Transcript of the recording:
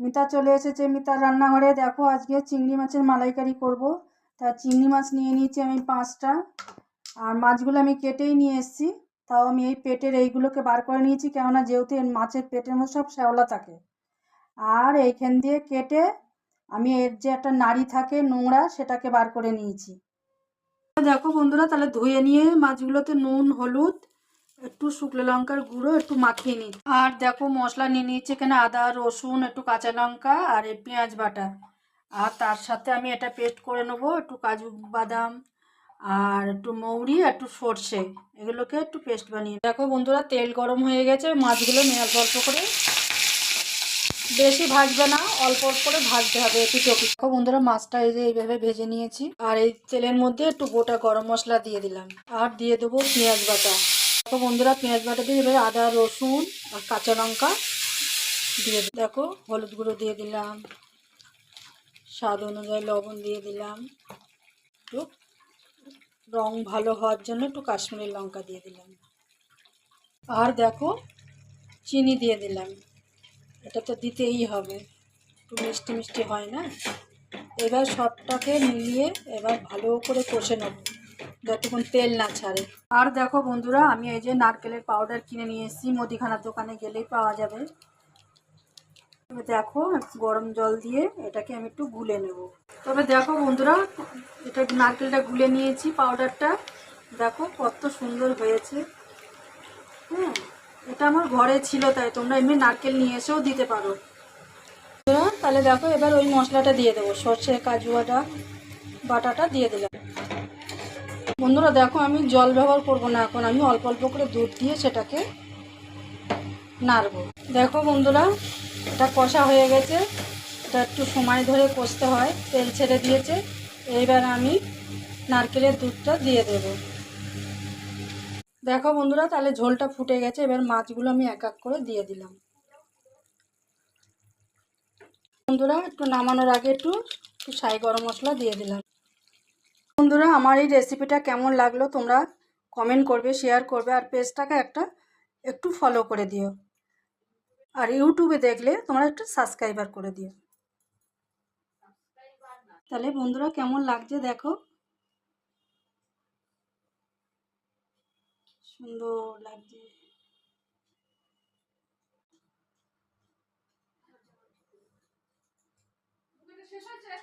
মিতা চলে এসেছে মিতার রান্নাঘরে। দেখো আজকে চিংড়ি মাছের মালাইকারি করব। তা চিংড়ি মাছ নিয়ে নিয়েছি আমি 5টা। আর মাছগুলো আমি কেটেই নিয়ে এসেছি। তাও আমি এই পেটের এইগুলোকে বার করে নিয়েছি, কেননা যেহেতু এর মাছের পেটের মধ্যে সব শ্যাওলা থাকে। আর এইখান দিয়ে কেটে আমি এর যে একটা নাড়ি থাকে নোংরা, সেটাকে বার করে নিয়েছি। দেখো বন্ধুরা, তাহলে ধুয়ে নিয়ে মাছগুলোতে নুন হলুদ একটু শুকনো লঙ্কার গুঁড়ো একটু মাখিয়ে নিই। আর দেখো মশলা নিয়ে নিয়েছি এখানে আদা রসুন একটু কাঁচা লঙ্কা আর এই পেঁয়াজ বাটা। আর তার সাথে আমি এটা পেস্ট করে নেবো, একটু কাজু বাদাম আর একটু মৌরি একটু সর্ষে, এগুলোকে একটু পেস্ট বানিয়ে। দেখো বন্ধুরা, তেল গরম হয়ে গেছে, মাছগুলো নিয়ে অল্প করে, বেশি ভাজবে না, অল্প অল্প করে ভাজতে হবে একটু চকি। দেখো বন্ধুরা, মাছটা এই যে এইভাবে ভেজে নিয়েছি। আর এই তেলের মধ্যে একটু গোটা গরম মশলা দিয়ে দিলাম আর দিয়ে দেবো পেঁয়াজ বাটা। দেখো বন্ধুরা, পেঁয়াজ বাটা দিয়ে এবারে আদা রসুন আর কাঁচা লঙ্কা দিয়ে দেখো হলুদ গুঁড়ো দিয়ে দিলাম, স্বাদ অনুযায়ী লবণ দিয়ে দিলাম, একটু রং ভালো হওয়ার জন্য একটু কাশ্মীরি লঙ্কা দিয়ে দিলাম। আর দেখো চিনি দিয়ে দিলাম, এটা তো দিতেই হবে, একটু মিষ্টি মিষ্টি হয় না। এবার সবটাকে মিলিয়ে এবার ভালো করে কষে নেব যতক্ষণ তেল না ছাড়ে। আর দেখো বন্ধুরা, আমি এই যে নারকেলের পাউডার কিনে নিয়ে এসেছি, মুদিখানার দোকানে গেলেই পাওয়া যাবে। দেখো গরম জল দিয়ে এটাকে আমি একটু গুলে নেব। তবে দেখো বন্ধুরা, এটা নারকেলটা গুলে নিয়েছি পাউডারটা, দেখো কত সুন্দর হয়েছে। হ্যাঁ, এটা আমার ঘরে ছিল, তাই তোমরা এমনি নারকেল নিয়ে এসেও দিতে পারো। তাহলে দেখো এবার ওই মশলাটা দিয়ে দেবো, সর্ষে কাজু বাটাটা দিয়ে দিলাম। বন্ধুরা দেখো, আমি জল ব্যবহার করব না, এখন আমি অল্প অল্প করে দুধ দিয়ে সেটাকে নাড়বো। দেখো বন্ধুরা, এটা কষা হয়ে গেছে, এটা একটু সময় ধরে কষতে হয়, তেল ছেড়ে দিয়েছে। এইবার আমি নারকেলের দুধটা দিয়ে দেব। দেখো বন্ধুরা, তাহলে ঝোলটা ফুটে গেছে, এবার মাছগুলো আমি এক এক করে দিয়ে দিলাম। বন্ধুরা, একটু নামানোর আগে একটু সাই গরম মশলা দিয়ে দিলাম। বন্ধুরা, আমার এই রেসিপিটা কেমন লাগলো তোমরা কমেন্ট করবে, শেয়ার করবে, আর পেজটাকে একটু ফলো করে দিও। আর ইউটিউবে দেখলে তোমরা একটু সাবস্ক্রাইবার করে দিও। তাহলে বন্ধুরা, কেমন লাগছে দেখো, সুন্দর লাগছে। শেষ হয়েছে।